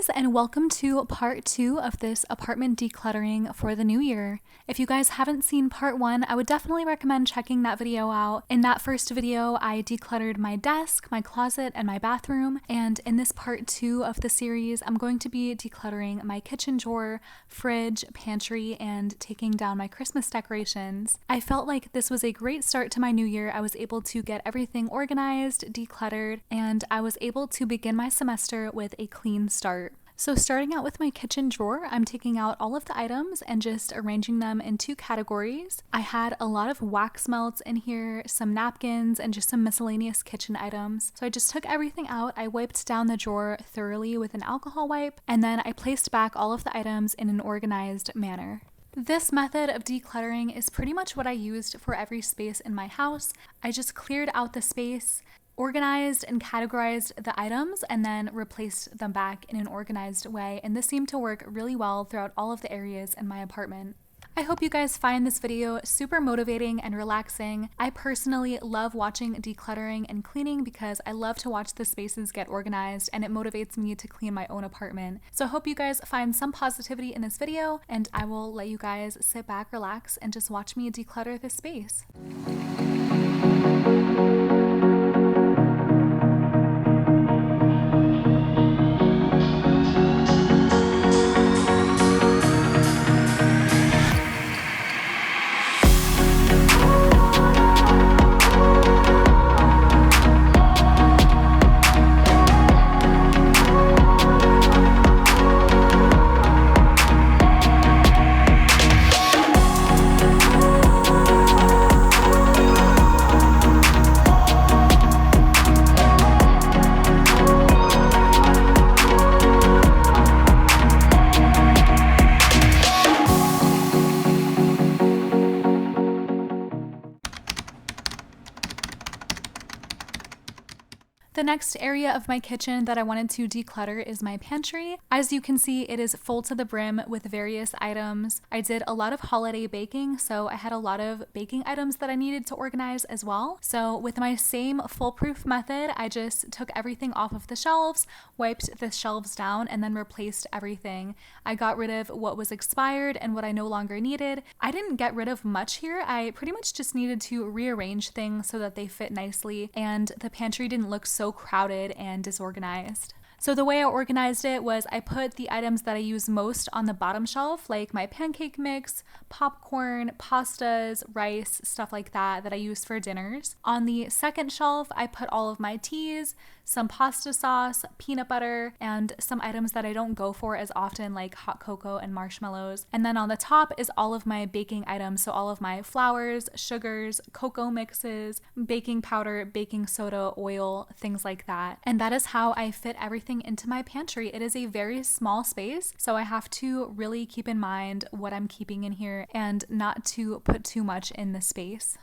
guys, and welcome to part 2 of this apartment decluttering for the new year. If you guys haven't seen part 1, I would definitely recommend checking that video out. In that first video, I decluttered my desk, my closet, and my bathroom, and in this part 2 of the series, I'm going to be decluttering my kitchen drawer, fridge, pantry, and taking down my Christmas decorations. I felt like this was a great start to my new year. I was able to get everything organized, decluttered, and I was able to begin my semester with a clean start. So starting out with my kitchen drawer, I'm taking out all of the items and just arranging them in 2 categories. I had a lot of wax melts in here, some napkins, and just some miscellaneous kitchen items. So I just took everything out, I wiped down the drawer thoroughly with an alcohol wipe, and then I placed back all of the items in an organized manner. This method of decluttering is pretty much what I used for every space in my house. I just cleared out the space, organized and categorized the items, and then replaced them back in an organized way, and this seemed to work really well throughout all of the areas in my apartment. I hope you guys find this video super motivating and relaxing. I personally love watching decluttering and cleaning because I love to watch the spaces get organized, and it motivates me to clean my own apartment. So I hope you guys find some positivity in this video, and I will let you guys sit back, relax, and just watch me declutter this space. The next area of my kitchen that I wanted to declutter is my pantry. As you can see, it is full to the brim with various items. I did a lot of holiday baking, so I had a lot of baking items that I needed to organize as well. So with my same foolproof method, I just took everything off of the shelves, wiped the shelves down, and then replaced everything. I got rid of what was expired and what I no longer needed. I didn't get rid of much here. I pretty much just needed to rearrange things so that they fit nicely, and the pantry didn't look so crowded and disorganized. So the way I organized it was I put the items that I use most on the bottom shelf, like my pancake mix, popcorn, pastas, rice, stuff like that I use for dinners. On the second shelf, I put all of my teas, some pasta sauce, peanut butter, and some items that I don't go for as often, like hot cocoa and marshmallows. And then on the top is all of my baking items, so all of my flours, sugars, cocoa mixes, baking powder, baking soda, oil, things like that. And that is how I fit everything into my pantry. It is a very small space, so I have to really keep in mind what I'm keeping in here and not to put too much in the space.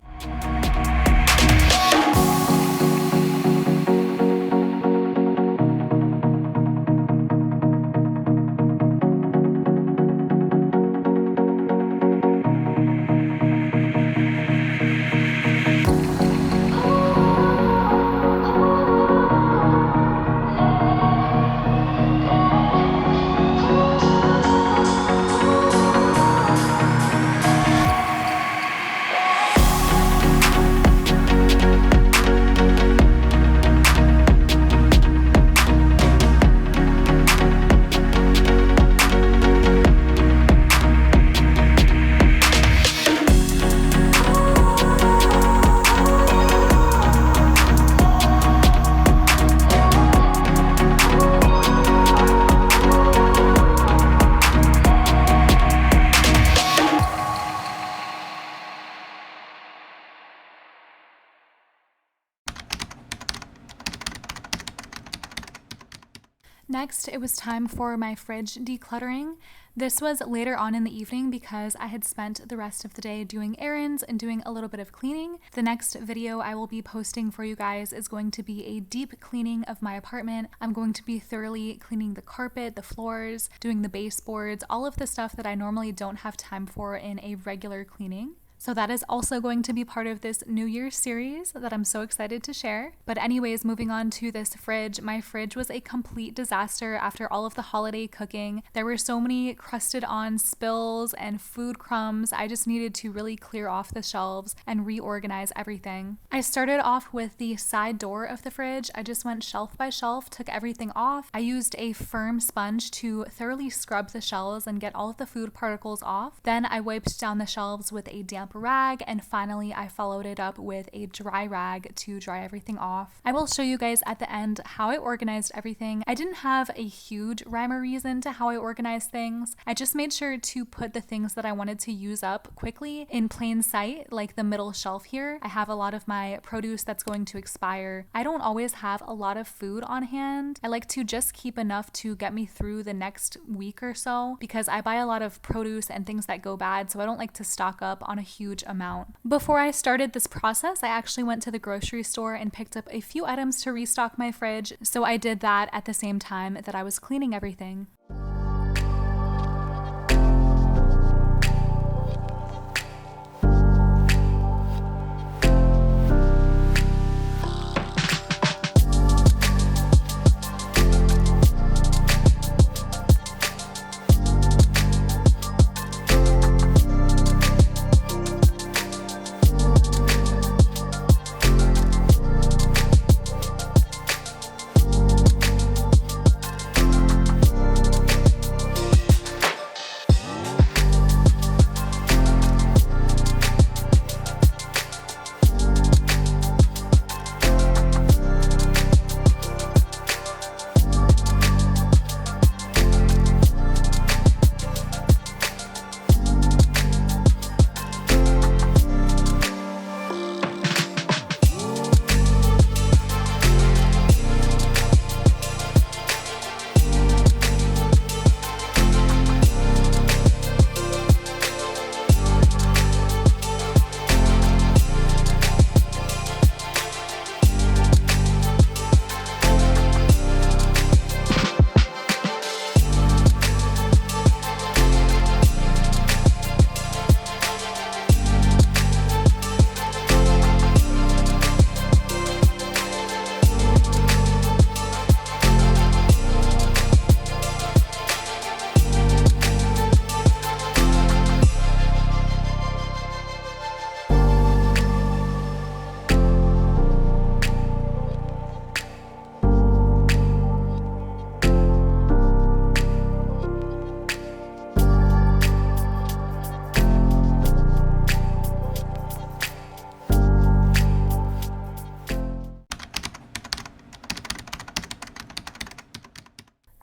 Next, it was time for my fridge decluttering. This was later on in the evening because I had spent the rest of the day doing errands and doing a little bit of cleaning. The next video I will be posting for you guys is going to be a deep cleaning of my apartment. I'm going to be thoroughly cleaning the carpet, the floors, doing the baseboards, all of the stuff that I normally don't have time for in a regular cleaning. So that is also going to be part of this New Year's series that I'm so excited to share. But anyways, moving on to this fridge. My fridge was a complete disaster after all of the holiday cooking. There were so many crusted on spills and food crumbs. I just needed to really clear off the shelves and reorganize everything. I started off with the side door of the fridge. I just went shelf by shelf, took everything off. I used a firm sponge to thoroughly scrub the shelves and get all of the food particles off. Then I wiped down the shelves with a damp rag, and finally I followed it up with a dry rag to dry everything off. I will show you guys at the end how I organized everything. I didn't have a huge rhyme or reason to how I organized things. I just made sure to put the things that I wanted to use up quickly in plain sight, like the middle shelf here. I have a lot of my produce that's going to expire. I don't always have a lot of food on hand. I like to just keep enough to get me through the next week or so because I buy a lot of produce and things that go bad, so I don't like to stock up on a huge amount. Before I started this process, I actually went to the grocery store and picked up a few items to restock my fridge, so I did that at the same time that I was cleaning everything.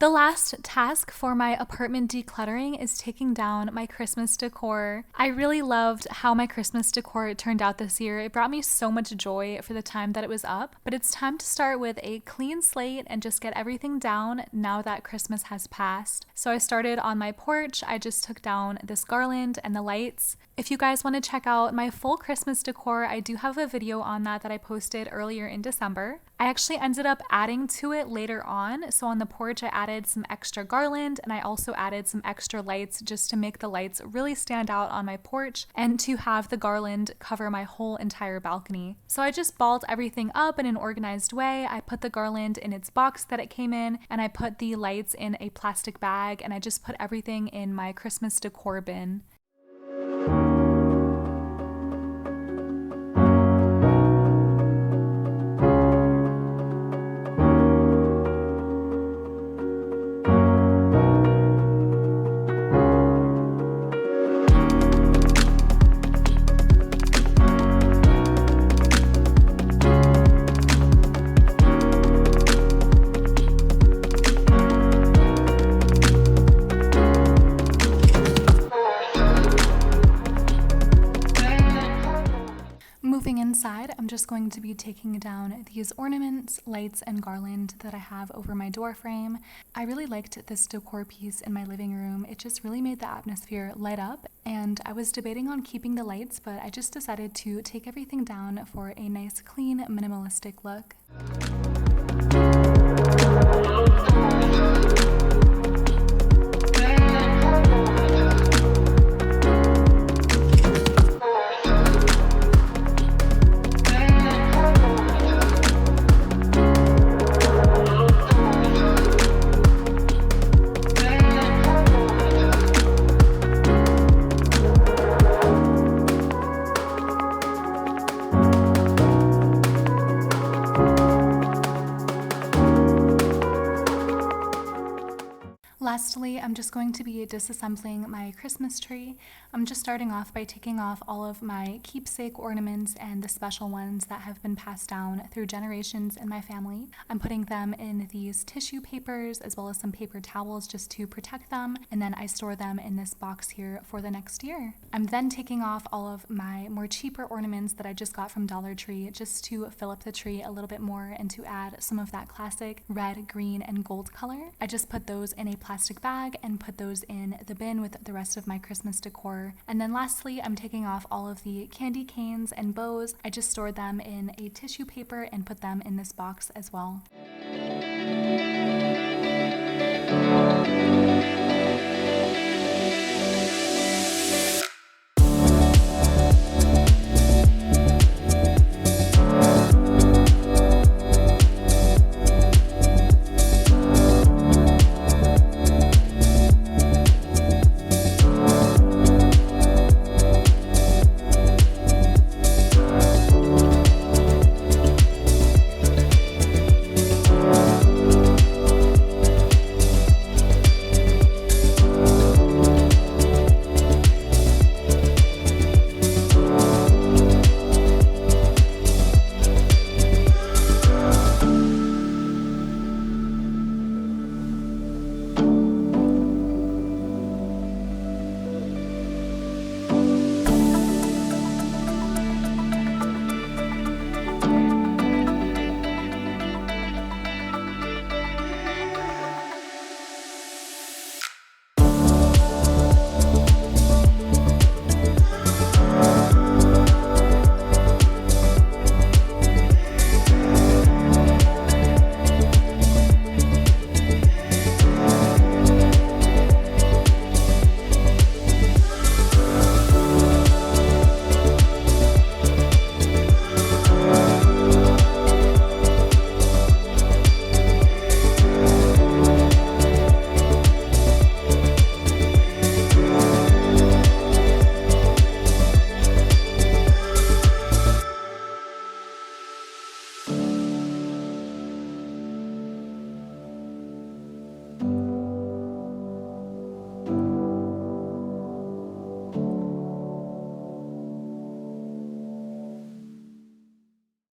The last task for my apartment decluttering is taking down my Christmas decor. I really loved how my Christmas decor turned out this year. It brought me so much joy for the time that it was up, but it's time to start with a clean slate and just get everything down now that Christmas has passed. So I started on my porch. I just took down this garland and the lights. If you guys want to check out my full Christmas decor, I do have a video on that I posted earlier in December. I actually ended up adding to it later on. So on the porch, I added some extra garland and I also added some extra lights just to make the lights really stand out on my porch and to have the garland cover my whole entire balcony. So I just balled everything up in an organized way. I put the garland in its box that it came in, and I put the lights in a plastic bag, and I just put everything in my Christmas decor bin. Moving inside, I'm just going to be taking down these ornaments, lights, and garland that I have over my door frame. I really liked this decor piece in my living room. It just really made the atmosphere light up, and I was debating on keeping the lights, but I just decided to take everything down for a nice, clean, minimalistic look. Lastly, I'm just going to be disassembling my Christmas tree. I'm just starting off by taking off all of my keepsake ornaments and the special ones that have been passed down through generations in my family. I'm putting them in these tissue papers as well as some paper towels just to protect them, and then I store them in this box here for the next year. I'm then taking off all of my more cheaper ornaments that I just got from Dollar Tree just to fill up the tree a little bit more and to add some of that classic red, green, and gold color. I just put those in a plastic bag and put those in the bin with the rest of my Christmas decor. And then lastly, I'm taking off all of the candy canes and bows. I just stored them in a tissue paper and put them in this box as well.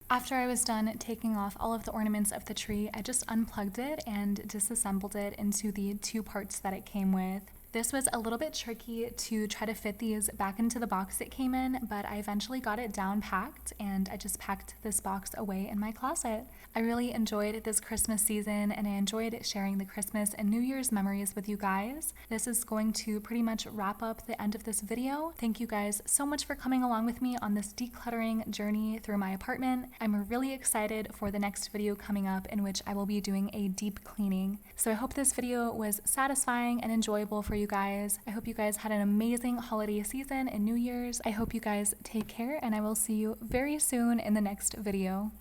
After I was done taking off all of the ornaments of the tree, I just unplugged it and disassembled it into the two parts that it came with. This was a little bit tricky to try to fit these back into the box it came in, but I eventually got it down packed and I just packed this box away in my closet. I really enjoyed this Christmas season and I enjoyed sharing the Christmas and New Year's memories with you guys. This is going to pretty much wrap up the end of this video. Thank you guys so much for coming along with me on this decluttering journey through my apartment. I'm really excited for the next video coming up in which I will be doing a deep cleaning. So I hope this video was satisfying and enjoyable for you guys. I hope you guys had an amazing holiday season and New Year's. I hope you guys take care and I will see you very soon in the next video.